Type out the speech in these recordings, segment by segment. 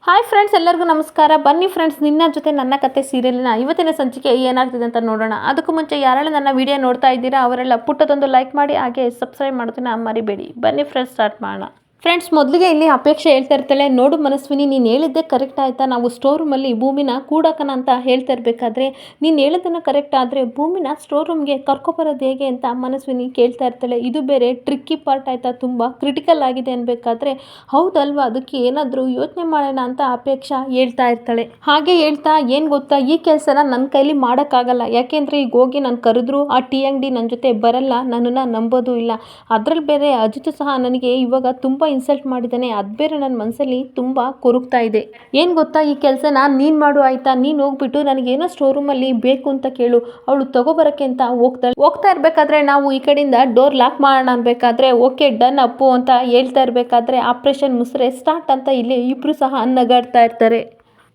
Hi friends, ಎಲ್ಲರಿಗೂ ನಮಸ್ಕಾರ. ಬನ್ನಿ ಫ್ರೆಂಡ್ಸ್, ನಿನ್ನ ಜೊತೆ ನನ್ನ ಕತೆ ಸೀರಿಯಲ್ನ ಇವತ್ತಿನ ಸಂಚಿಕೆ ಏನಾಗ್ತಿದೆ ಅಂತ ನೋಡೋಣ. ಅದಕ್ಕೂ ಮುಂಚೆ ಯಾರೆಲ್ಲ ನನ್ನ ವಿಡಿಯೋ ನೋಡ್ತಾ ಇದ್ದೀರಾ ಅವರೆಲ್ಲ ಪುಟ್ಟದೊಂದು ಲೈಕ್ ಮಾಡಿ, ಹಾಗೆ ಸಬ್ಸ್ಕ್ರೈಬ್ ಮಾಡೋದನ್ನ ಮರಿಬೇಡಿ. ಬನ್ನಿ ಫ್ರೆಂಡ್ಸ್, ಸ್ಟಾರ್ಟ್ ಮಾಡೋಣ. ಫ್ರೆಂಡ್ಸ್, ಮೊದಲಿಗೆ ಇಲ್ಲಿ ಅಪೇಕ್ಷೆ ಹೇಳ್ತಾ ಇರ್ತಾಳೆ, ನೋಡು ಮನಸ್ವಿನಿ, ನೀನು ಹೇಳಿದ್ದೆ ಕರೆಕ್ಟ್ ಆಯಿತಾ? ನಾವು ಸ್ಟೋರ್ ರೂಮಲ್ಲಿ ಭೂಮಿನ ಕೂಡಾಕನ ಅಂತ ಹೇಳ್ತಾ ಇರಬೇಕಾದ್ರೆ ನೀನು ಹೇಳಿದ್ದನ್ನು ಕರೆಕ್ಟ್ ಆದರೆ ಭೂಮಿನ ಸ್ಟೋರ್ ರೂಮ್ಗೆ ಕರ್ಕೊಬರೋದು ಹೇಗೆ ಅಂತ ಮನಸ್ವಿನಿ ಕೇಳ್ತಾ ಇರ್ತಾಳೆ. ಇದು ಬೇರೆ ಟ್ರಿಕ್ಕಿ ಪಾರ್ಟ್ ಆಯಿತಾ, ತುಂಬ ಕ್ರಿಟಿಕಲ್ ಆಗಿದೆ ಅನ್ಬೇಕಾದ್ರೆ ಹೌದಲ್ವಾ, ಅದಕ್ಕೆ ಏನಾದರೂ ಯೋಚನೆ ಮಾಡೋಣ ಅಂತ ಅಪೇಕ್ಷಾ ಹೇಳ್ತಾ ಇರ್ತಾಳೆ. ಹಾಗೆ ಹೇಳ್ತಾ, ಏನು ಗೊತ್ತಾ, ಈ ಕೆಲಸನ ನನ್ನ ಕೈಲಿ ಮಾಡೋಕ್ಕಾಗಲ್ಲ. ಯಾಕೆಂದರೆ ಈಗ ಹೋಗಿ ನಾನು ಕರೆದ್ರು ಆ ಟೀ ಅಂಗಡಿ ನನ್ನ ಜೊತೆ ಬರಲ್ಲ, ನನ್ನನ್ನು ನಂಬೋದು ಇಲ್ಲ. ಅದರಲ್ಲಿ ಬೇರೆ ಅಜಿತ್ ಸಹ ನನಗೆ ಇವಾಗ ತುಂಬ ಇನ್ಸಲ್ಟ್ ಮಾಡಿದ್ದಾನೆ. ಅದು ಬೇರೆ ನನ್ನ ಮನಸ್ಸಲ್ಲಿ ತುಂಬ ಕೊರಗ್ತಾ ಇದೆ. ಏನು ಗೊತ್ತಾ, ಈ ಕೆಲಸನ ನೀನು ಮಾಡು ಆಯಿತಾ? ನೀನು ಹೋಗ್ಬಿಟ್ಟು ನನಗೇನೋ ಸ್ಟೋರ್ ರೂಮಲ್ಲಿ ಬೇಕು ಅಂತ ಕೇಳು, ಅವಳು ತಗೋಬರೋಕ್ಕೆ ಅಂತ ಹೋಗ್ತಾ ಇರಬೇಕಾದ್ರೆ ನಾವು ಈ ಕಡೆಯಿಂದ ಡೋರ್ ಲಾಕ್ ಮಾಡೋಣ ಅನ್ಬೇಕಾದ್ರೆ ಓಕೆ ಡನ್ ಅಪ್ಪು ಅಂತ ಹೇಳ್ತಾ ಇರಬೇಕಾದ್ರೆ ಆಪರೇಷನ್ ಮುಸ್ರೆ ಸ್ಟಾರ್ಟ್ ಅಂತ ಇಲ್ಲಿ ಇಬ್ಬರು ಸಹ ನಗಾಡ್ತಾ ಇರ್ತಾರೆ.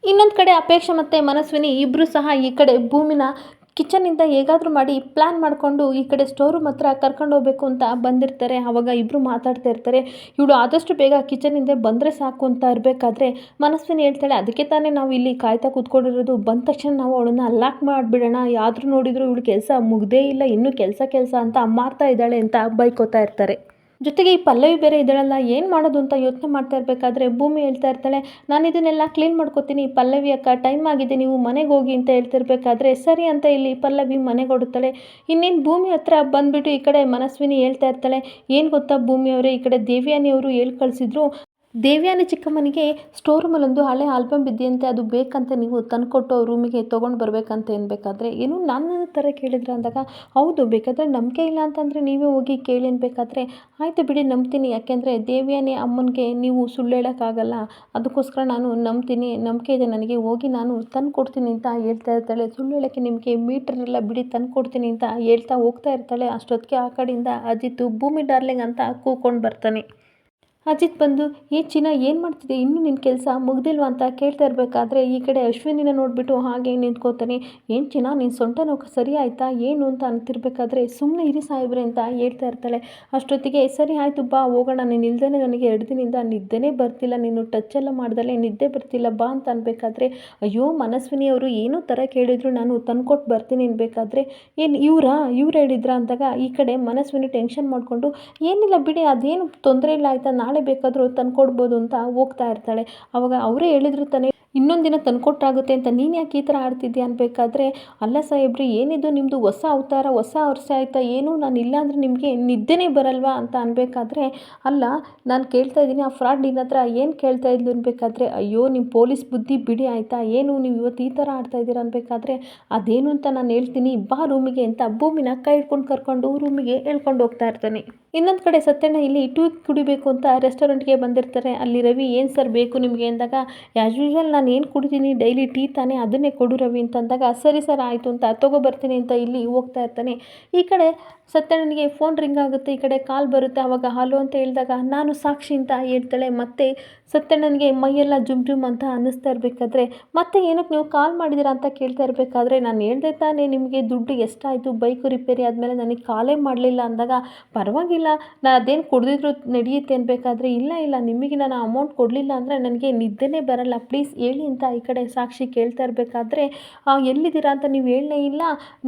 ಇನ್ನೊಂದು ಕಡೆ ಅಪೇಕ್ಷೆ ಮತ್ತು ಮನಸ್ವಿನಿ ಇಬ್ಬರು ಸಹ ಈ ಕಡೆ ಭೂಮಿನ ಕಿಚನಿಂದ ಹೇಗಾದರೂ ಮಾಡಿ ಪ್ಲ್ಯಾನ್ ಮಾಡಿಕೊಂಡು ಈ ಕಡೆ ಸ್ಟೋರ್ ರೂಮ್ ಹತ್ರ ಕರ್ಕೊಂಡು ಹೋಗ್ಬೇಕು ಅಂತ ಬಂದಿರ್ತಾರೆ. ಆವಾಗ ಇಬ್ಬರು ಮಾತಾಡ್ತಾ ಇರ್ತಾರೆ. ಇವಳು ಆದಷ್ಟು ಬೇಗ ಕಿಚನಿಂದ ಬಂದರೆ ಸಾಕು ಅಂತ ಇರಬೇಕಾದ್ರೆ ಮನಸ್ವಿನಿ ಹೇಳ್ತಾಳೆ, ಅದಕ್ಕೆ ತಾನೇ ನಾವು ಇಲ್ಲಿ ಕಾಯ್ತಾ ಕೂತ್ಕೊಂಡಿರೋದು, ಬಂದ ತಕ್ಷಣ ನಾವು ಅವಳನ್ನು ಲಾಕ್ ಮಾಡಿಬಿಡೋಣ, ಯಾರು ನೋಡಿದ್ರು ಇವಳು ಕೆಲಸ ಮುಗ್ದೇ ಇಲ್ಲ, ಇನ್ನೂ ಕೆಲಸ ಅಂತ ಮಾಡ್ತಾ ಇದ್ದಾಳೆ ಅಂತ ಬೈಕೋತಾ ಇರ್ತಾರೆ. ಜೊತೆಗೆ ಈ ಪಲ್ಲವಿ ಬೇರೆ ಇದ್ದಾಳಲ್ಲ, ಏನು ಮಾಡೋದು ಅಂತ ಯೋಚನೆ ಮಾಡ್ತಾ ಇರಬೇಕಾದ್ರೆ ಭೂಮಿ ಹೇಳ್ತಾ ಇರ್ತಾಳೆ, ನಾನು ಇದನ್ನೆಲ್ಲ ಕ್ಲೀನ್ ಮಾಡ್ಕೋತೀನಿ, ಪಲ್ಲವಿ ಅಕ್ಕ ಟೈಮ್ ಆಗಿದೆ, ನೀವು ಮನೆಗೆ ಹೋಗಿ ಅಂತ ಹೇಳ್ತಿರ್ಬೇಕಾದ್ರೆ ಸರಿ ಅಂತ ಇಲ್ಲಿ ಪಲ್ಲವಿ ಮನೆಗೆ ಹೊಡುತ್ತಾಳೆ. ಇನ್ನೇನು ಭೂಮಿ ಹತ್ರ ಬಂದುಬಿಟ್ಟು ಈ ಕಡೆ ಮನಸ್ವಿನಿ ಹೇಳ್ತಾ ಇರ್ತಾಳೆ, ಏನು ಗೊತ್ತಾ ಭೂಮಿಯವರೇ, ಈ ಕಡೆ ದೇವ್ಯಾನಿಯವರು ಹೇಳಿ ಕಳಿಸಿದ್ರು, ದೇವ್ಯಾನಿ ಚಿಕ್ಕಮ್ಮನಿಗೆ ಸ್ಟೋರ್ ರೂಮಲ್ಲೊಂದು ಹಳೆ ಆಲ್ಬಮ್ ಬಿದ್ದಿಯಂತೆ, ಅದು ಬೇಕಂತ ನೀವು ತಂದುಕೊಟ್ಟು ರೂಮಿಗೆ ತೊಗೊಂಡು ಬರಬೇಕಂತ ಅನ್ಬೇಕಾದ್ರೆ ಏನು ನನ್ನ ಥರ ಕೇಳಿದ್ರೆ ಅಂದಾಗ ಹೌದು, ಬೇಕಾದರೆ ನಂಬಿಕೆ ಇಲ್ಲ ಅಂತಂದರೆ ನೀವೇ ಹೋಗಿ ಕೇಳಿ ಅನ್ಬೇಕಾದ್ರೆ ಆಯಿತು ಬಿಡಿ ನಂಬ್ತೀನಿ, ಯಾಕೆಂದರೆ ದೇವ್ಯಾನಿ ಅಮ್ಮನಿಗೆ ನೀವು ಸುಳ್ಳು ಹೇಳೋಕ್ಕಾಗಲ್ಲ, ಅದಕ್ಕೋಸ್ಕರ ನಾನು ನಂಬ್ತೀನಿ, ನಂಬಿಕೆ ಇದೆ ನನಗೆ, ಹೋಗಿ ನಾನು ತಂದು ಕೊಡ್ತೀನಿ ಅಂತ ಹೇಳ್ತಾ ಇರ್ತಾಳೆ. ಸುಳ್ಳು ಹೇಳೋಕ್ಕೆ ನಿಮಗೆ ಮೀಟ್ರೆಲ್ಲ ಬಿಡಿ, ತಂದು ಕೊಡ್ತೀನಿ ಅಂತ ಹೇಳ್ತಾ ಹೋಗ್ತಾ ಇರ್ತಾಳೆ. ಅಷ್ಟೊತ್ತಿಗೆ ಆ ಕಡೆಯಿಂದ ಅಜಿತ್ ಭೂಮಿ ಡಾರ್ಲಿಂಗ್ ಅಂತ ಕೂಕೊಂಡು ಬರ್ತಾನೆ. ಅಜಿತ್ ಬಂದು, ಏ ಚಿನ್ನ ಏನು ಮಾಡ್ತಿದ್ದೆ, ಇನ್ನೂ ನಿನ್ನ ಕೆಲಸ ಮುಗ್ದಿಲ್ವಾ ಅಂತ ಕೇಳ್ತಾ ಇರಬೇಕಾದ್ರೆ ಈ ಕಡೆ ಅಶ್ವಿನಿನ ನೋಡಿಬಿಟ್ಟು ಹಾಗೆ ನಿಂತ್ಕೋತಾನೆ. ಏನು ಚಿನ್ನ, ನಿನ್ನ ಸೊಂಟ ನೋವು ಸರಿ ಆಯಿತಾ ಏನು ಅಂತ ಅಂತಿರ್ಬೇಕಾದ್ರೆ ಸುಮ್ಮನೆ ಇರಿ ಸಾಹೇಬ್ರೆ ಅಂತ ಹೇಳ್ತಾ ಇರ್ತಾಳೆ. ಅಷ್ಟೊತ್ತಿಗೆ ಸರಿ ಆಯಿತು ಬಾ ಹೋಗೋಣ, ನೀನು ಇಲ್ದೇ ನನಗೆ 2 ದಿನದಿಂದ ನಿದ್ದೆನೇ ಬರ್ತಿಲ್ಲ, ನೀನು ಟಚ್ ಎಲ್ಲ ಮಾಡ್ದಲೇ ನಿದ್ದೆ ಬರ್ತಿಲ್ಲ ಬಾ ಅಂತ ಅನ್ಬೇಕಾದ್ರೆ ಅಯ್ಯೋ ಮನಸ್ವಿನಿಯವರು ಏನೋ ಥರ ಕೇಳಿದ್ರು, ನಾನು ತಂದ್ಕೊಟ್ಟು ಬರ್ತೀನಿ ಅನ್ಬೇಕಾದ್ರೆ ಏನು ಇವ್ರು ಹೇಳಿದ್ರಾ ಅಂದಾಗ ಈ ಕಡೆ ಮನಸ್ವಿನಿ ಟೆನ್ಷನ್ ಮಾಡಿಕೊಂಡು ಏನಿಲ್ಲ ಬಿಡಿ, ಅದೇನು ತೊಂದರೆ ಇಲ್ಲ ಆಯಿತಾ, ನಾಳೆ ಬೇಕಾದರೂ ತಂದ್ಕೊಡ್ಬೋದು ಅಂತ ಹೋಗ್ತಾ ಇರ್ತಾಳೆ. ಆವಾಗ ಅವರೇ ಹೇಳಿದ್ರು ತಾನೇ ಇನ್ನೊಂದು ದಿನ ತಂದ್ಕೊಟ್ರಾಗುತ್ತೆ ಅಂತ, ನೀನು ಯಾಕೆ ಈ ಥರ ಆಡ್ತಿದ್ಯಾ ಅನ್ಬೇಕಾದ್ರೆ ಅಲ್ಲ ಸಾಹೇಬ್ರಿ, ಏನಿದು ನಿಮ್ಮದು ಹೊಸ ಅವತಾರ, ಹೊಸ ವರ್ಷ ಆಯಿತಾ ಏನು, ನಾನು ಇಲ್ಲ ಅಂದರೆ ನಿಮಗೆ ನಿದ್ದೆನೇ ಬರಲ್ವಾ ಅಂತ ಅನ್ಬೇಕಾದ್ರೆ ಅಲ್ಲ ನಾನು ಕೇಳ್ತಾ ಇದ್ದೀನಿ, ಆ ಫ್ರಾಡ್ ನಿನ್ನ ಹತ್ರ ಏನು ಕೇಳ್ತಾ ಇದ್ಲು ಅನ್ಬೇಕಾದ್ರೆ ಅಯ್ಯೋ ನಿಮ್ಮ ಪೊಲೀಸ್ ಬುದ್ಧಿ ಬಿಡಿ ಆಯಿತಾ, ಏನು ನೀವು ಇವತ್ತು ಈ ಥರ ಆಡ್ತಾ ಇದ್ದೀರಾ ಅನ್ಬೇಕಾದ್ರೆ ಅದೇನು ಅಂತ ನಾನು ಹೇಳ್ತೀನಿ ಬಾ ರೂಮಿಗೆ ಅಂತ ಭೂಮಿನ ಕೈ ಹಿಡ್ಕೊಂಡು ಕರ್ಕೊಂಡು ರೂಮಿಗೆ ಹೇಳ್ಕೊಂಡು ಹೋಗ್ತಾ ಇರ್ತಾನೆ. ಇನ್ನೊಂದು ಕಡೆ ಸತ್ಯಣ್ಣ ಇಲ್ಲಿ ಟೀ ಕುಡಿಬೇಕು ಅಂತ ರೆಸ್ಟೋರೆಂಟ್ಗೆ ಬಂದಿರ್ತಾರೆ. ಅಲ್ಲಿ ರವಿ ಏನು ಸರ್ ಬೇಕು ನಿಮಗೆ ಅಂದಾಗ ಆ್ಯಸ್ ಯೂಶ್ವಲ್ ನಾನು ಏನು ಕುಡಿತೀನಿ ಡೈಲಿ ಟೀ ತಾನೇ, ಅದನ್ನೇ ಕೊಡು ರವಿ ಅಂತಂದಾಗ ಸರಿ ಸರ್ ಆಯಿತು ಅಂತ ತೊಗೊಬರ್ತೀನಿ ಅಂತ ಇಲ್ಲಿ ಹೋಗ್ತಾ ಇರ್ತಾನೆ. ಈ ಕಡೆ ಸತ್ಯಣ್ಣನಿಗೆ ಫೋನ್ ರಿಂಗ್ ಆಗುತ್ತೆ, ಈ ಕಡೆ ಕಾಲ್ ಬರುತ್ತೆ. ಆವಾಗ ಹಲೋ ಅಂತ ಹೇಳಿದಾಗ ನಾನು ಸಾಕ್ಷಿ ಅಂತ ಹೇಳ್ತಾಳೆ. ಮತ್ತೆ ಸತ್ಯಣ್ಣನಿಗೆ ಮೈಯೆಲ್ಲ ಜುಮ್ ಅಂತ ಅನ್ನಿಸ್ತಾ ಇರಬೇಕಾದ್ರೆ ಮತ್ತೆ ಏನಕ್ಕೆ ನೀವು ಕಾಲ್ ಮಾಡಿದ್ದೀರಾ ಅಂತ ಕೇಳ್ತಾ ಇರಬೇಕಾದ್ರೆ ನಾನು ಹೇಳ್ದೆ ತಾನೇ ನಿಮಗೆ ದುಡ್ಡು ಎಷ್ಟಾಯಿತು, ಬೈಕು ರಿಪೇರಿ ಆದಮೇಲೆ ನನಗೆ ಕಾಲೇ ಮಾಡಲಿಲ್ಲ ಅಂದಾಗ ಪರವಾಗಿಲ್ಲ ನಾನು ಅದೇನು ಕೊಡದಿದ್ರು ನಡೆಯುತ್ತೆ ಅನ್ಬೇಕಾದ್ರೆ ಇಲ್ಲ ನಿಮಗೆ ನಾನು ಅಮೌಂಟ್ ಕೊಡಲಿಲ್ಲ ಅಂದರೆ ನನಗೆ ನಿದ್ದೆನೇ ಬರಲ್ಲ, ಪ್ಲೀಸ್ ಹೇಳಿ ಅಂತ ಈ ಕಡೆ ಸಾಕ್ಷಿ ಕೇಳ್ತಾ ಇರಬೇಕಾದ್ರೆ ಎಲ್ಲಿದ್ದೀರಾ ಅಂತ ನೀವು ಹೇಳಲೇ ಇಲ್ಲ,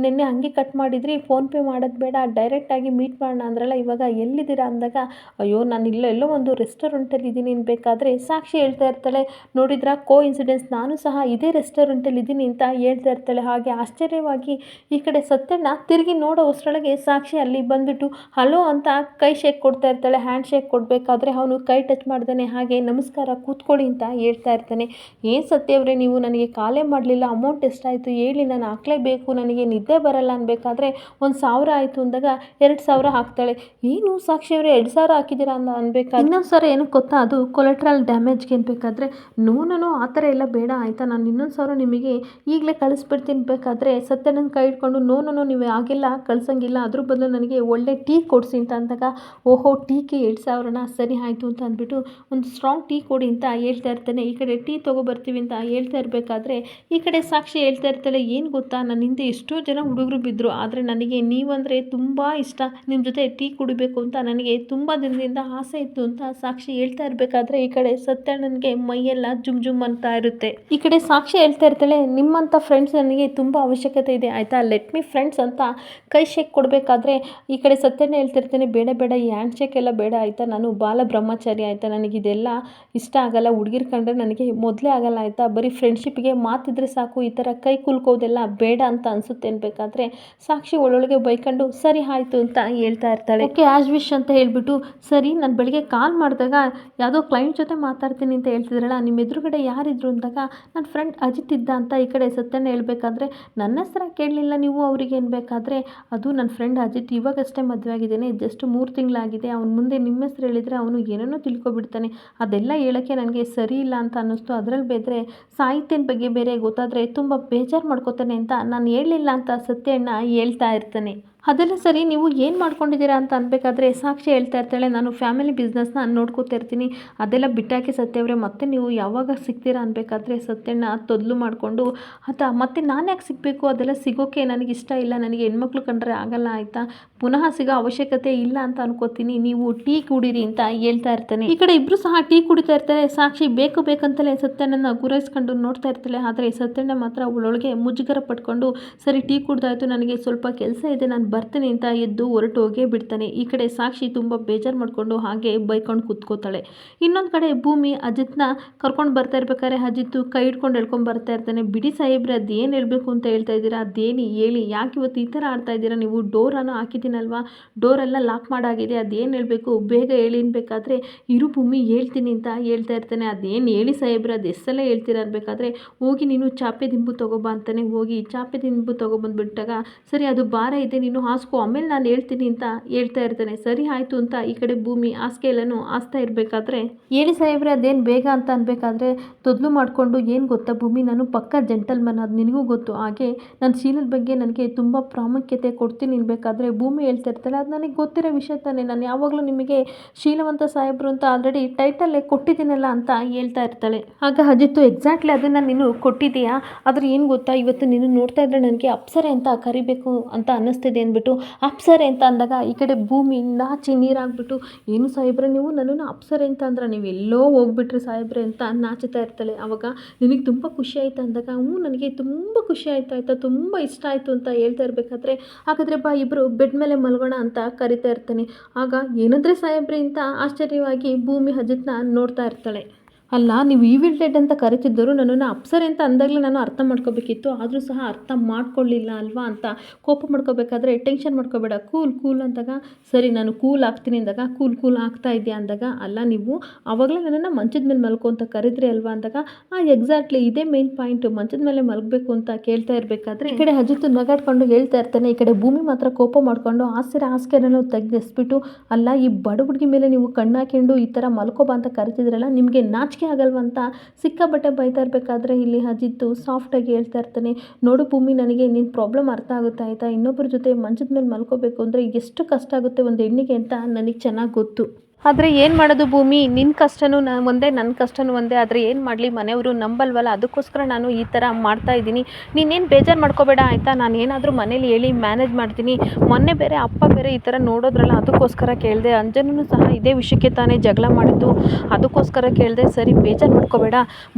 ನಿನ್ನೆ ಹಂಗೆ ಕಟ್ ಮಾಡಿದ್ರಿ, ಫೋನ್ಪೇ ಮಾಡೋದು ಬೇಡ ಡೈರೆಕ್ಟಾಗಿ ಮೀಟ್ ಮಾಡೋಣ ಅಂದ್ರಲ್ಲ, ಇವಾಗ ಎಲ್ಲಿದ್ದೀರಾ ಅಂದಾಗ ಅಯ್ಯೋ ನಾನು ಎಲ್ಲೋ ಒಂದು ರೆಸ್ಟೋರೆಂಟಲ್ಲಿ ಇದ್ದೀನಿ ಅನ್ಬೇಕಾದ್ರೆ ಸಾಕ್ಷಿ ಹೇಳ್ತಾ ಇರ್ತಾಳೆ, ನೋಡಿದ್ರಾ ಕೋ ಇನ್ಸಿಡೆನ್ಸ್, ನಾನು ಸಹ ಇದೇ ರೆಸ್ಟೋರೆಂಟಲ್ಲಿ ಇದ್ದೀನಿ ಅಂತ ಹೇಳ್ತಾ ಇರ್ತಾಳೆ. ಹಾಗೆ ಆಶ್ಚರ್ಯವಾಗಿ ಈ ಕಡೆ ಸತ್ಯಣ್ಣ ತಿರುಗಿ ನೋಡೋ ಅಷ್ಟರೊಳಗೆ ಸಾಕ್ಷಿ ಅಲ್ಲಿ ಬಂದುಬಿಟ್ಟು ಹಲೋ ಅಂತ ಕೈ ಶೇಕ್ ಕೊಡ್ತಾ ಇರ್ತಾಳೆ. ಹ್ಯಾಂಡ್ ಶೇಕ್ ಕೊಡಬೇಕಾದ್ರೆ ಅವನು ಕೈ ಟಚ್ ಮಾಡ್ತಾನೆ, ಹಾಗೆ ನಮಸ್ಕಾರ ಕೂತ್ಕೊಳ್ಳಿ ಅಂತ ಹೇಳ್ತಾ ಇರ್ತಾನೆ. ಏನು ಸತ್ಯವ್ರೆ ನೀವು ನನಗೆ ಕಾಲೇ ಮಾಡಲಿಲ್ಲ, ಅಮೌಂಟ್ ಎಷ್ಟಾಯಿತು ಹೇಳಿ, ನಾನು ಹಾಕ್ಲೇಬೇಕು, ನನಗೆ ನಿದ್ದೆ ಬರಲ್ಲ ಅನ್ಬೇಕಾದ್ರೆ 1,000 ಆಯಿತು ಅಂದಾಗ 2,000 ಹಾಕ್ತಾಳೆ. ಏನು ಸಾಕ್ಷಿಯವರೇ 2,000 ಹಾಕಿದ್ದೀರಾ ಅನ್ಬೇಕಾದ್ರೆ ಇನ್ನೊಂದು ಸಲ ಏನಕ್ಕೆ ಗೊತ್ತಾ, ಅದು ಕೊಲೆಟ್ರಲ್ ಡ್ಯಾಮೇಜ್ಗೆ ಅನ್ಬೇಕಾದ್ರೆ ನೋ ಆ ಥರ ಎಲ್ಲ ಬೇಡ ಆಯಿತಾ, ನಾನು ಇನ್ನೊಂದು 1,000 ನಿಮಗೆ ಈಗಲೇ ಕಳಿಸ್ಬಿಡ್ತೀನಿ ಬೇಕಾದರೆ ಸತ್ಯಣ್ಣನ ಕೈ ಇಟ್ಕೊಂಡು ನೋ ನೀವು ಹಾಗೆಲ್ಲ ಕಳ್ಸಂಗಿಲ್ಲ, ಅದ್ರ ಬದಲು ನನಗೆ ಒಳ್ಳೆ ಟೀ ಕೊಡಿಸಿ ಅಂತ ಅಂದಾಗ ಓಹೋ ಟೀಗೆ 2,000 ಸರಿ ಆಯಿತು ಅಂತ ಅಂದ್ಬಿಟ್ಟು ಒಂದು ಸ್ಟ್ರಾಂಗ್ ಟೀ ಕೊಡಿ ಅಂತ ಹೇಳ್ತಾ ಇರ್ತಾನೆ. ಈ ಕಡೆ ಟೀ ತೊಗೊಬರ್ತೀವಿ ಅಂತ ಹೇಳ್ತಾ ಇರಬೇಕಾದ್ರೆ ಈ ಕಡೆ ಸಾಕ್ಷಿ ಹೇಳ್ತಾ ಇರ್ತಾಳೆ, ಏನು ಗೊತ್ತಾ, ನನ್ನ ಹಿಂದೆ ಎಷ್ಟೋ ಜನ ಹುಡುಗರು ಬಿದ್ದರು, ಆದರೆ ನನಗೆ ನೀವಂದರೆ ತುಂಬ ಇಷ್ಟ, ನಿಮ್ಮ ಜೊತೆ ಟೀ ಕುಡಿಬೇಕು ಅಂತ ನನಗೆ ತುಂಬ ದಿನದಿಂದ ಆಸೆ ಇತ್ತು ಅಂತ ಸಾಕ್ಷಿ ಹೇಳ್ತಾ ಇರಬೇಕಾದ್ರೆ ಈ ಕಡೆ ಕಡೆ ಸತ್ಯಣ್ಣನಿಗೆ ಮೈಯೆಲ್ಲ ಜುಮ್ ಜುಮ್ ಅಂತ ಇರುತ್ತೆ. ಈ ಕಡೆ ಸಾಕ್ಷಿ ಹೇಳ್ತಾ ಇರ್ತಾಳೆ, ನಿಮ್ಮಂಥ ಫ್ರೆಂಡ್ಸ್ ನನಗೆ ತುಂಬ ಅವಶ್ಯಕತೆ ಇದೆ ಆಯಿತಾ, ಲೆಟ್ ಮಿ ಫ್ರೆಂಡ್ಸ್ ಅಂತ ಕೈ ಶೇಕ್ ಕೊಡಬೇಕಾದ್ರೆ ಈ ಕಡೆ ಸತ್ಯಣ್ಣ ಹೇಳ್ತಿರ್ತಾನೆ, ಬೇಡ ಬೇಡ ಈ ಹ್ಯಾಂಡ್ ಶೇಕ್ ಎಲ್ಲ ಬೇಡ ಆಯಿತಾ, ನಾನು ಬಾಲ ಬ್ರಹ್ಮಚಾರಿ ಆಯಿತಾ, ನನಗಿದೆಲ್ಲ ಇಷ್ಟ ಆಗಲ್ಲ, ಹುಡುಗಿರ್ ಕಂಡ್ರೆ ನನಗೆ ಮೊದಲೇ ಆಗಲ್ಲ ಆಯಿತಾ, ಬರೀ ಫ್ರೆಂಡ್ಶಿಪ್ಗೆ ಮಾತಿದ್ರೆ ಸಾಕು, ಈ ಥರ ಕೈ ಕುಲ್ಕೋದೆಲ್ಲ ಬೇಡ ಅಂತ ಅನಿಸುತ್ತೆ ಅನ್ಬೇಕಾದ್ರೆ ಸಾಕ್ಷಿ ಒಳ್ಳೊಳಗೆ ಬೈಕೊಂಡು ಸರಿ ಆಯಿತು ಅಂತ ಹೇಳ್ತಾ ಇರ್ತಾಳೆ. ಓಕೆ ಆಸ್ ವಿಶ್ ಅಂತ ಹೇಳ್ಬಿಟ್ಟು, ಸರಿ ನಾನು ಬೆಳಿಗ್ಗೆ ಕಾಲ್ ಮಾಡಿದಾಗ ಯಾವುದೋ ಕ್ಲೈಂಟ್ ಜೊತೆ ಮಾತಾಡ್ತೀನಿ ಅಂತ ಹೇಳ್ತಿದ್ರಲ್ಲ, ನಿಮ್ಮ ಎದುರುಗಡೆ ಯಾರಿದ್ರು ಅಂದಾಗ ನನ್ನ ಫ್ರೆಂಡ್ ಅಜಿತ್ ಇದ್ದ ಅಂತ ಈ ಕಡೆ ಸತ್ಯಣ್ಣ ಹೇಳ್ಬೇಕಾದ್ರೆ, ನನ್ನ ಹೆಸರ ಕೇಳಲಿಲ್ಲ ನೀವು ಅವರಿಗೆ ಅನ್ಬೇಕಾದ್ರೆ, ಅದು ನನ್ನ ಫ್ರೆಂಡ್ ಅಜಿತ್ ಇವಾಗಷ್ಟೇ ಮದುವೆ ಆಗಿದ್ದೇನೆ, ಜಸ್ಟ್ 3 ತಿಂಗಳಾಗಿದೆ, ಅವ್ನ ಮುಂದೆ ನಿಮ್ಮ ಹೆಸರು ಹೇಳಿದರೆ ಅವನು ಏನೇನೋ ತಿಳ್ಕೊಬಿಡ್ತಾನೆ, ಅದೆಲ್ಲ ಹೇಳೋಕ್ಕೆ ನನಗೆ ಸರಿ ಇಲ್ಲ ಅಂತ ಅನ್ನಿಸ್ತು, ಅದರಲ್ಲಿ ಬೇರೆ ಸಾಹಿತ್ಯನ ಬಗ್ಗೆ ಬೇರೆ ಗೊತ್ತಾದರೆ ತುಂಬ ಬೇಜಾರು ಮಾಡ್ಕೋತಾನೆ ಅಂತ ನಾನು ಹೇಳಲಿಲ್ಲ ಅಂತ ಸತ್ಯಣ್ಣ ಹೇಳ್ತಾ ಇರ್ತಾನೆ. ಅದೆಲ್ಲ ಸರಿ, ನೀವು ಏನು ಮಾಡ್ಕೊಂಡಿದ್ದೀರಾ ಅಂತ ಅನ್ಬೇಕಾದ್ರೆ ಸಾಕ್ಷಿ ಹೇಳ್ತಾ ಇರ್ತಾಳೆ, ನಾನು ಫ್ಯಾಮಿಲಿ ಬಿಸ್ನೆಸ್ನ ನೋಡ್ಕೋತಾ ಇರ್ತೀನಿ, ಅದೆಲ್ಲ ಬಿಟ್ಟಾಕಿ ಸತ್ಯವ್ರೆ ಮತ್ತೆ ನೀವು ಯಾವಾಗ ಸಿಗ್ತೀರಾ ಅನ್ಬೇಕಾದ್ರೆ ಸತ್ಯಣ್ಣ ತೊದಲು ಮಾಡಿಕೊಂಡು, ಮತ್ತೆ ನಾನು ಯಾಕೆ ಸಿಗಬೇಕು, ಅದೆಲ್ಲ ಸಿಗೋಕ್ಕೆ ನನಗೆ ಇಷ್ಟ ಇಲ್ಲ, ನನಗೆ ಹೆಣ್ಮಕ್ಳು ಕಂಡ್ರೆ ಆಗಲ್ಲ ಆಯಿತಾ, ಪುನಃ ಸಿಗೋ ಅವಶ್ಯಕತೆ ಇಲ್ಲ ಅಂತ ಅನ್ಕೋತೀನಿ, ನೀವು ಟೀ ಕುಡೀರಿ ಅಂತ ಹೇಳ್ತಾ ಇರ್ತಾನೆ. ಈ ಕಡೆ ಇಬ್ಬರು ಸಹ ಟೀ ಕುಡಿತಾ ಇರ್ತಾರೆ. ಸಾಕ್ಷಿ ಬೇಕು ಬೇಕಂತಲೇ ಸತ್ಯಣ್ಣನ ಗುರಾಯಿಸ್ಕೊಂಡು ನೋಡ್ತಾ ಇರ್ತಾಳೆ. ಆದರೆ ಸತ್ಯಣ್ಣ ಮಾತ್ರ ಅವಳೊಳಗೆ ಮುಜುಗರ ಪಟ್ಕೊಂಡು, ಸರಿ ಟೀ ಕುಡ್ದಾಯ್ತು, ನನಗೆ ಸ್ವಲ್ಪ ಕೆಲಸ ಇದೆ, ನಾನು ಬರ್ತೀನಿ ಅಂತ ಎದ್ದು ಹೊರಟು ಹೋಗೇ ಬಿಡ್ತಾನೆ. ಈ ಕಡೆ ಸಾಕ್ಷಿ ತುಂಬ ಬೇಜಾರು ಮಾಡಿಕೊಂಡು ಹಾಗೆ ಬೈಕೊಂಡು ಕೂತ್ಕೋತಾಳೆ. ಇನ್ನೊಂದು ಕಡೆ ಭೂಮಿ ಅಜಿತ್ನ ಕರ್ಕೊಂಡು ಬರ್ತಾ ಇರ್ಬೇಕಾದ್ರೆ ಅಜಿತ್ ಕೈ ಹಿಡ್ಕೊಂಡು ಹೇಳ್ಕೊಂಡು ಬರ್ತಾ ಇರ್ತಾನೆ. ಬಿಡಿ ಸಾಹೇಬ್ರೆ, ಅದೇನು ಹೇಳಬೇಕು ಅಂತ ಹೇಳ್ತಾ ಇದ್ದೀರಾ, ಅದೇನು ಹೇಳಿ, ಯಾಕೆ ಇವತ್ತು ಈ ಥರ ಆಡ್ತಾ ಇದ್ದೀರಾ ನೀವು, ಡೋರನ್ನು ಹಾಕಿದ್ದೀನಲ್ವಾ, ಡೋರೆಲ್ಲ ಲಾಕ್ ಮಾಡಾಗಿದೆ, ಅದೇನು ಹೇಳಬೇಕು ಬೇಗ ಹೇಳಿ ಅನ್ಬೇಕಾದ್ರೆ, ಇರು ಭೂಮಿ ಹೇಳ್ತೀನಿ ಅಂತ ಹೇಳ್ತಾ ಇರ್ತಾನೆ. ಅದೇನು ಹೇಳಿ ಸಾಹೇಬ್ರೆ, ಅದು ಎಷ್ಟೆಲ್ಲ ಹೇಳ್ತೀರಾ ಅನ್ಬೇಕಾದ್ರೆ, ಹೋಗಿ ನೀನು ಚಾಪೆ ದಿಂಬು ತೊಗೊಬಾ ಅಂತಾನೆ. ಹೋಗಿ ಚಾಪೆ ದಿಂಬು ತೊಗೊಬಂದ್ಬಿಟ್ಟಾಗ, ಸರಿ ಅದು ಭಾರ ಇದೆ ನೀನು ಹಾಸ್ಕೊ, ಆಮೇಲೆ ನಾನು ಹೇಳ್ತೀನಿ ಅಂತ ಹೇಳ್ತಾ ಇರ್ತಾನೆ. ಸರಿ ಆಯಿತು ಅಂತ ಈ ಕಡೆ ಭೂಮಿ ಹಾಸಿಗೆ ಎಲ್ಲನೂ ಹಾಸ್ತಾ ಇರಬೇಕಾದ್ರೆ, ಹೇಳಿ ಸಾಹೇಬ್ರೆ ಅದೇನು ಬೇಗ ಅಂತ ಅನ್ಬೇಕಾದ್ರೆ ತೊದಲು ಮಾಡಿಕೊಂಡು, ಏನು ಗೊತ್ತಾ ಭೂಮಿ, ನಾನು ಪಕ್ಕ ಜೆಂಟಲ್ಮನ್, ಅದು ನಿನಗೂ ಗೊತ್ತು, ಹಾಗೆ ನನ್ನ ಶೀಲದ ಬಗ್ಗೆ ನನಗೆ ತುಂಬ ಪ್ರಾಮುಖ್ಯತೆ ಕೊಡ್ತೀನಿ ಅನ್ಬೇಕಾದ್ರೆ ಭೂಮಿ ಹೇಳ್ತಾ ಇರ್ತಾಳೆ, ಅದು ನನಗೆ ಗೊತ್ತಿರೋ ವಿಷಯ ತಾನೆ, ನಾನು ಯಾವಾಗಲೂ ನಿಮಗೆ ಶೀಲವಂತ ಸಾಹೇಬ್ರು ಅಂತ ಆಲ್ರೆಡಿ ಟೈಟಲ್ಲೇ ಕೊಟ್ಟಿದ್ದೀನಲ್ಲ ಅಂತ ಹೇಳ್ತಾ ಇರ್ತಾಳೆ. ಆಗ ಅಜಿತ್ತು, ಎಕ್ಸಾಕ್ಟ್ಲಿ ಅದನ್ನು ನೀನು ಕೊಟ್ಟಿದ್ದೀಯಾ, ಆದರೆ ಏನು ಗೊತ್ತಾ, ಇವತ್ತು ನೀನು ನೋಡ್ತಾ ಇದ್ದರೆ ನನಗೆ ಅಪ್ಸರೆ ಅಂತ ಕರಿಬೇಕು ಅಂತ ಅನ್ನಿಸ್ತಿದೆ ಅಂದ್ಬಿಟ್ಟು ಅಪ್ಸರೆ ಅಂತ ಅಂದಾಗ ಈ ಕಡೆ ಭೂಮಿ ನಾಚಿ ನೀರಾಗ್ಬಿಟ್ಟು, ಏನು ಸಾಹೇಬ್ರೆ ನೀವು ನನ್ನನ್ನು ಅಪ್ಸರೆ ಅಂತ ಅಂದ್ರೆ, ನೀವು ಎಲ್ಲೋ ಹೋಗ್ಬಿಟ್ರಿ ಸಾಹೇಬ್ರೆ ಅಂತ ನಾಚುತ್ತಾ ಇರ್ತಾಳೆ. ಆವಾಗ ನಿನಗೆ ತುಂಬ ಖುಷಿ ಆಯಿತು ಅಂದಾಗ, ನನಗೆ ತುಂಬ ಖುಷಿ ಆಯಿತು ಆಯಿತಾ, ತುಂಬ ಇಷ್ಟ ಆಯಿತು ಅಂತ ಹೇಳ್ತಾ ಇರಬೇಕಾದ್ರೆ, ಹಾಗಾದರೆ ಬಾ ಇಬ್ಬರು ಬೆಡ್ ಮೇಲೆ ಮಲ್ಗೋಣ ಅಂತ ಕರಿತಾ ಇರ್ತಾನೆ. ಆಗ ಏನಂದ್ರೆ ಸಾಹೇಬ್ರೆ ಅಂತ ಆಶ್ಚರ್ಯವಾಗಿ ಭೂಮಿ ಅಜಿತ್ನ ನೋಡ್ತಾ ಇರ್ತಾಳೆ. ಅಲ್ಲ, ನೀವು ಈವಿಲ್ ಡೆಡ್ ಅಂತ ಕರಿತಿದ್ದರು, ನನ್ನನ್ನು ಅಪ್ಸರೆ ಅಂತ ಅಂದಾಗಲೇ ನಾನು ಅರ್ಥ ಮಾಡ್ಕೋಬೇಕಿತ್ತು, ಆದರೂ ಸಹ ಅರ್ಥ ಮಾಡ್ಕೊಳ್ಳಿಲ್ಲ ಅಲ್ವಾ ಅಂತ ಕೋಪ ಮಾಡ್ಕೋಬೇಕಾದ್ರೆ, ಟೆನ್ಷನ್ ಮಾಡ್ಕೋಬೇಡ, ಕೂಲ್ ಕೂಲ್ ಅಂದಾಗ, ಸರಿ ನಾನು ಕೂಲ್ ಆಗ್ತೀನಿ ಅಂದಾಗ, ಕೂಲ್ ಆಗ್ತಾ ಇದೆಯಾ ಅಂದಾಗ, ಅಲ್ಲ ನೀವು ಆವಾಗಲೇ ನನ್ನನ್ನು ಮಂಚದ ಮೇಲೆ ಮಲ್ಕೊ ಅಂತ ಕರೆದ್ರಿ ಅಲ್ವಾ ಅಂದಾಗ, ಎಕ್ಸಾಕ್ಟ್ಲಿ ಇದೇ ಮೇನ್ ಪಾಯಿಂಟು, ಮಂಚದ ಮೇಲೆ ಮಲಗಬೇಕು ಅಂತ ಕೇಳ್ತಾ ಇರಬೇಕಾದ್ರೆ ಈ ಕಡೆ ಅಜಿತ್ ನಗಾಡ್ಕೊಂಡು ಹೇಳ್ತಾ ಇರ್ತಾನೆ. ಈ ಕಡೆ ಭೂಮಿ ಮಾತ್ರ ಕೋಪ ಮಾಡ್ಕೊಂಡು ಹಾಸಿಗೆಯನ್ನು ತೆಗೆದಿಸ್ಬಿಟ್ಟು, ಅಲ್ಲ ಈ ಬಡ ಹುಡುಗಿ ಮೇಲೆ ನೀವು ಕಣ್ಣಾಕೊಂಡು ಈ ಥರ ಮಲ್ಕೋಬಾ ಅಂತ ಕರಿತಿದ್ರಲ್ಲ, ನಿಮಗೆ ನಾಚಿಕೆ ಆಗಲ್ವಂತ ಸಿಕ್ಕಾಬಟ್ಟೆ ಬೈತಾ ಇರಬೇಕಾದ್ರೆ ಇಲ್ಲಿ ಅಜಿತ್ತು ಸಾಫ್ಟಾಗಿ ಹೇಳ್ತಾ ಇರ್ತಾನೆ, ನೋಡು ಭೂಮಿ, ನನಗೆ ನಿನ್ನ ಪ್ರಾಬ್ಲಮ್ ಅರ್ಥ ಆಗುತ್ತೆ ಆಯಿತಾ, ಇನ್ನೊಬ್ಬರ ಜೊತೆ ಮಂಚದ ಮೇಲೆ ಮಲ್ಕೋಬೇಕು ಅಂದರೆ ಎಷ್ಟು ಕಷ್ಟ ಆಗುತ್ತೆ ಒಂದು ಹೆಣ್ಣಿಗೆ ಅಂತ ನನಗೆ ಚೆನ್ನಾಗಿ ಗೊತ್ತು, ಆದರೆ ಏನು ಮಾಡೋದು ಭೂಮಿ, ನಿನ್ನ ಕಷ್ಟನೂ ಒಂದೇ ನನ್ನ ಕಷ್ಟನೂ ಒಂದೇ, ಆದರೆ ಏನು ಮಾಡಲಿ ಮನೆಯವರು ನಂಬಲ್ವಲ್ಲ, ಅದಕ್ಕೋಸ್ಕರ ನಾನು ಈ ಥರ ಮಾಡ್ತಾ ಇದ್ದೀನಿ, ನೀನೇನು ಬೇಜಾರು ಮಾಡ್ಕೋಬೇಡ ಆಯಿತಾ, ನಾನು ಏನಾದರೂ ಮನೇಲಿ ಹೇಳಿ ಮ್ಯಾನೇಜ್ ಮಾಡ್ತೀನಿ, ಮೊನ್ನೆ ಬೇರೆ ಅಪ್ಪ ಬೇರೆ ಈ ಥರ ನೋಡೋದ್ರಲ್ಲ ಅದಕ್ಕೋಸ್ಕರ ಕೇಳಿದೆ, ಅಂಜನೂ ಸಹ ಇದೇ ವಿಷಯಕ್ಕೆ ತಾನೇ ಜಗಳ ಮಾಡಿದ್ದು ಅದಕ್ಕೋಸ್ಕರ ಕೇಳಿದೆ, ಸರಿ ಬೇಜಾರು ಮಾಡ್ಕೋಬೇಡ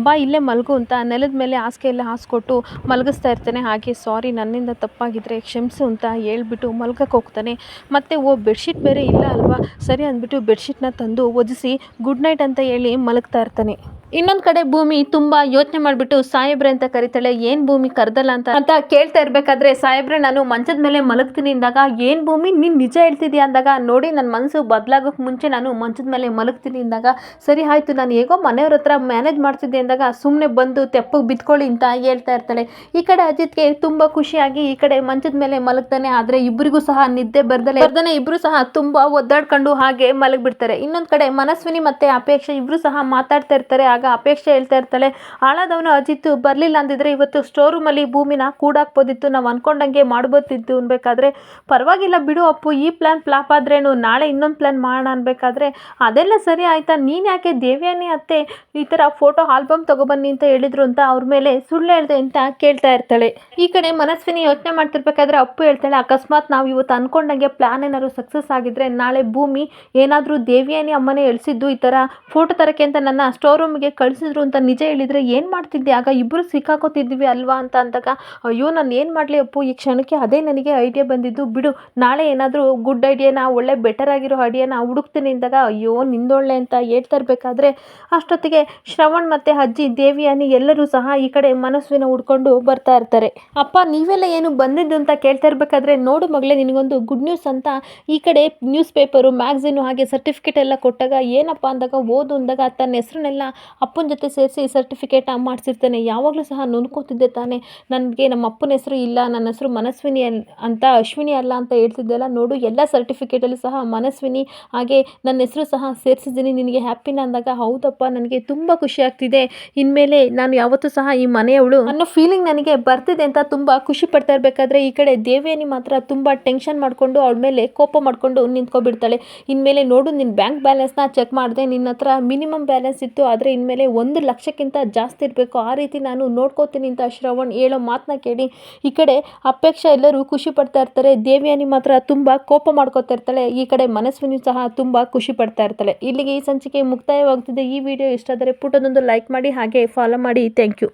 ಬಾ ಇಲ್ಲೇ ಮಲಗು ಅಂತ ನೆಲದ ಮೇಲೆ ಹಾಸಿಗೆ ಎಲ್ಲ ಹಾಸ್ಕೊಟ್ಟು ಮಲಗಿಸ್ತಾ ಇರ್ತಾನೆ. ಹಾಗೆ ಸಾರಿ ನನ್ನಿಂದ ತಪ್ಪಾಗಿದ್ದರೆ ಕ್ಷಮಿಸು ಅಂತ ಹೇಳ್ಬಿಟ್ಟು ಮಲ್ಗಕ್ಕೆ ಹೋಗ್ತಾನೆ. ಮತ್ತು ಬೆಡ್ಶೀಟ್ ಬೇರೆ ಇಲ್ಲ ಅಲ್ವಾ, ಸರಿ ಅಂದ್ಬಿಟ್ಟು ಬೆಡ್ಶೀಟ್ನ ತಂದು ಒದಿಸಿ ಗುಡ್ ನೈಟ್ ಅಂತ ಹೇಳಿ ಮಲಗ್ತಾ ಇರ್ತಾನೆ. ಇನ್ನೊಂದು ಕಡೆ ಭೂಮಿ ತುಂಬ ಯೋಚನೆ ಮಾಡಿಬಿಟ್ಟು ಸಾಹೇಬ್ರೆ ಅಂತ ಕರಿತಾಳೆ. ಏನು ಭೂಮಿ ಕರೆದಲ್ಲ ಅಂತ ಕೇಳ್ತಾ ಇರಬೇಕಾದ್ರೆ, ಸಾಹೇಬ್ರೆ ನಾನು ಮಂಚದ ಮೇಲೆ ಮಲಗ್ತೀನಿ ಅಂದಾಗ, ಏನು ಭೂಮಿ ನೀನು ನಿಜ ಹೇಳ್ತಿದ್ಯಾ ಅಂದಾಗ, ನೋಡಿ ನನ್ನ ಮನಸ್ಸು ಬದಲಾಗೋಕ್ಕೆ ಮುಂಚೆ ನಾನು ಮಂಚದ ಮೇಲೆ ಮಲಗ್ತೀನಿ ಅಂದಾಗ, ಸರಿ ಆಯಿತು ನಾನು ಹೇಗೋ ಮನೆಯವ್ರ ಹತ್ರ ಮ್ಯಾನೇಜ್ ಮಾಡ್ತಿದ್ದೆ ಅಂದಾಗ, ಸುಮ್ಮನೆ ಬಂದು ತೆಪ್ಪಗೆ ಬಿದ್ಕೊಳ್ಳಿ ಅಂತ ಹೇಳ್ತಾ ಇರ್ತಾಳೆ. ಈ ಕಡೆ ಅಜಿತ್ಗೆ ತುಂಬ ಖುಷಿಯಾಗಿ ಈ ಕಡೆ ಮಂಚದ ಮೇಲೆ ಮಲಗ್ತಾನೆ. ಆದರೆ ಇಬ್ಬರಿಗೂ ಸಹ ನಿದ್ದೆ ಬರ್ದನೆ ಇಬ್ಬರು ಸಹ ತುಂಬ ಒದ್ದಾಡ್ಕೊಂಡು ಹಾಗೆ ಮಲಗಿಬಿಡ್ತಾರೆ. ಇನ್ನೊಂದು ಕಡೆ ಮನಸ್ವಿನಿ ಮತ್ತು ಅಪೇಕ್ಷೆ ಇಬ್ಬರು ಸಹ ಮಾತಾಡ್ತಾ ಇರ್ತಾರೆ. ಆಗ ಅಪೇಕ್ಷೆ ಹೇಳ್ತಾ ಇರ್ತಾಳೆ, ಹಾಳಾದವನು ಅಜಿತ್ ಬರಲಿಲ್ಲ ಅಂದಿದ್ರೆ ಇವತ್ತು ಸ್ಟೋರ್ ರೂಮಲ್ಲಿ ಭೂಮಿನ ಕೂಡಾಕ್ಬೋದಿತ್ತು, ನಾವು ಅನ್ಕೊಂಡಂಗೆ ಮಾಡ್ಬೋದಿತ್ತು ಅನ್ಬೇಕಾದ್ರೆ, ಪರವಾಗಿಲ್ಲ ಬಿಡು ಅಪ್ಪು, ಈ ಪ್ಲ್ಯಾನ್ ಫ್ಲಾಪ್ ಆದ್ರೇನು, ನಾಳೆ ಇನ್ನೊಂದು ಪ್ಲ್ಯಾನ್ ಮಾಡೋಣ ಅನ್ಬೇಕಾದ್ರೆ, ಅದೆಲ್ಲ ಸರಿ ಆಯಿತಾ, ನೀನು ಯಾಕೆ ದೇವ್ಯಾನಿ ಅತ್ತೆ ಈ ಥರ ಫೋಟೋ ಆಲ್ಬಮ್ ತೊಗೊಬನ್ನಿ ಅಂತ ಹೇಳಿದ್ರು ಅಂತ ಅವ್ರ ಮೇಲೆ ಸುಳ್ಳು ಹೇಳ್ದೆ ಅಂತ ಕೇಳ್ತಾ ಇರ್ತಾಳೆ. ಈ ಕಡೆ ಮನಸ್ವಿನಿ ಯೋಚನೆ ಮಾಡ್ತಿರ್ಬೇಕಾದ್ರೆ ಅಪ್ಪು ಹೇಳ್ತಾಳೆ, ಅಕಸ್ಮಾತ್ ನಾವು ಇವತ್ತು ಅನ್ಕೊಂಡಂಗೆ ಪ್ಲ್ಯಾನ್ ಏನಾದ್ರು ಸಕ್ಸಸ್ ಆಗಿದ್ರೆ ನಾಳೆ ಭೂಮಿ ಏನಾದರೂ ದೇವಿಯಾನಿ ಅಮ್ಮನೇ ಎಳ್ಸಿದ್ದು ಈ ಥರ ಫೋಟೋ ತರಕ್ಕೆ ಅಂತ ನನ್ನ ಸ್ಟೋರ್ ರೂಮಿಗೆ ಕಳಿಸಿದ್ರು ಅಂತ ನಿಜ ಹೇಳಿದರೆ ಏನು ಮಾಡ್ತಿದ್ದೆ, ಆಗ ಇಬ್ಬರು ಸಿಕ್ಕಾಕೋತಿದ್ವಿ ಅಲ್ವಾ ಅಂತ ಅಂದಾಗ, ಅಯ್ಯೋ ನಾನು ಏನು ಮಾಡಲಿ ಅಪ್ಪು, ಈ ಕ್ಷಣಕ್ಕೆ ಅದೇ ನನಗೆ ಐಡಿಯಾ ಬಂದಿದ್ದು, ಬಿಡು ನಾಳೆ ಏನಾದರೂ ಗುಡ್ ಐಡಿಯಾನ, ಒಳ್ಳೆ ಬೆಟರ್ ಆಗಿರೋ ಐಡಿಯಾನ ಹುಡುಕ್ತೀನಿ ಅಂದಾಗ, ಅಯ್ಯೋ ನಿಂದೊಳ್ಳೆ ಅಂತ ಹೇಳ್ತಾ ಇರಬೇಕಾದ್ರೆ ಅಷ್ಟೊತ್ತಿಗೆ ಶ್ರವಣ್ ಮತ್ತು ಅಜ್ಜಿ ದೇವಿಯಾನಿ ಎಲ್ಲರೂ ಸಹ ಈ ಕಡೆ ಮನಸ್ವಿನ ಹುಡ್ಕೊಂಡು ಬರ್ತಾ ಇರ್ತಾರೆ. ಅಪ್ಪ ನೀವೆಲ್ಲ ಏನು ಬಂದಿದ್ದು ಅಂತ ಕೇಳ್ತಾ ಇರಬೇಕಾದ್ರೆ, ನೋಡು ಮಗಳೇ ನಿನಗೊಂದು ಗುಡ್ ನ್ಯೂಸ್ ಅಂತ ಈ ಕಡೆ ನ್ಯೂಸ್ ಪೇಪರು, ಮ್ಯಾಗ್ಝಿನು ಹಾಗೆ ಸರ್ಟಿಫಿಕೇಟ್ ಎಲ್ಲ ಕೊಟ್ಟಾಗ, ಏನಪ್ಪ ಅಂದಾಗ ಓದು ಅಂದಾಗ ತನ್ನ ಹೆಸರನ್ನೆಲ್ಲ ಅಪ್ಪನ ಜೊತೆ ಸೇರಿಸಿ ಸರ್ಟಿಫಿಕೇಟ್ ಮಾಡಿಸಿರ್ತಾನೆ. ಯಾವಾಗಲೂ ಸಹ ನುನ್ಕೋತಿದ್ದೆ ತಾನೆ, ನನಗೆ ನಮ್ಮ ಅಪ್ಪನ ಹೆಸರು ಇಲ್ಲ, ನನ್ನ ಹೆಸರು ಮನಸ್ವಿನಿ ಅಂತ, ಅಶ್ವಿನಿ ಅಲ್ಲ ಅಂತ ಹೇಳ್ತಿದ್ದೆಲ್ಲ, ನೋಡು ಎಲ್ಲ ಸರ್ಟಿಫಿಕೇಟಲ್ಲೂ ಸಹ ಮನಸ್ವಿನಿ ಹಾಗೆ ನನ್ನ ಹೆಸರು ಸಹ ಸೇರಿಸಿದ್ದೀನಿ, ನಿನಗೆ ಹ್ಯಾಪಿನ ಅಂದಾಗ, ಹೌದಪ್ಪ ನನಗೆ ತುಂಬ ಖುಷಿ ಆಗ್ತಿದೆ, ಇನ್ಮೇಲೆ ನಾನು ಯಾವತ್ತೂ ಸಹ ಈ ಮನೆಯವಳು ಅನ್ನೋ ಫೀಲಿಂಗ್ ನನಗೆ ಬರ್ತಿದೆ ಅಂತ ತುಂಬ ಖುಷಿ ಪಡ್ತಾ ಇರಬೇಕಾದ್ರೆ, ಈ ಕಡೆ ದೇವಿಯಾನಿ ಮಾತ್ರ ತುಂಬ ಟೆನ್ಷನ್ ಮಾಡಿಕೊಂಡು ಅವಳ ಮೇಲೆ ಕೋಪ ಮಾಡಿಕೊಂಡು ನಿಂತ್ಕೊಬಿಡ್ತಾಳೆ. ಇನ್ಮೇಲೆ ನೋಡು ನಿನ್ನ ಬ್ಯಾಂಕ್ ಬ್ಯಾಲೆನ್ಸ್ನ ಚೆಕ್ ಮಾಡಿದೆ, ನಿನ್ನ ಹತ್ರ ಮಿನಿಮಮ್ ಬ್ಯಾಲೆನ್ಸ್ ಇತ್ತು, ಆದರೆ ಇನ್ಮೇಲೆ 1,00,000ಕ್ಕಿಂತ ಜಾಸ್ತಿ ಇರಬೇಕು, ಆ ರೀತಿ ನಾನು ನೋಡ್ಕೋತೀನಿ ಅಂತ ಶ್ರವಣ್ ಹೇಳೋ ಮಾತನ್ನ ಕೇಳಿ ಈ ಕಡೆ ಅಪೇಕ್ಷಾ ಎಲ್ಲರೂ ಖುಷಿ ಪಡ್ತಾ ಇರ್ತಾರೆ. ದೇವಿಯಾನಿ ಮಾತ್ರ ತುಂಬ ಕೋಪ ಮಾಡ್ಕೋತಾ ಇರ್ತಾಳೆ. ಈ ಕಡೆ ಮನಸ್ವಿನಿ ಸಹ ತುಂಬ ಖುಷಿ ಪಡ್ತಾ ಇರ್ತಾಳೆ. ಇಲ್ಲಿಗೆ ಈ ಸಂಚಿಕೆ ಮುಕ್ತಾಯವಾಗ್ತಿದೆ. ಈ ವಿಡಿಯೋ ಇಷ್ಟ ಆದರೆ ಪುಟದೊಂದು ಲೈಕ್ ಮಾಡಿ ಹಾಗೆ ಫಾಲೋ ಮಾಡಿ. Thank you.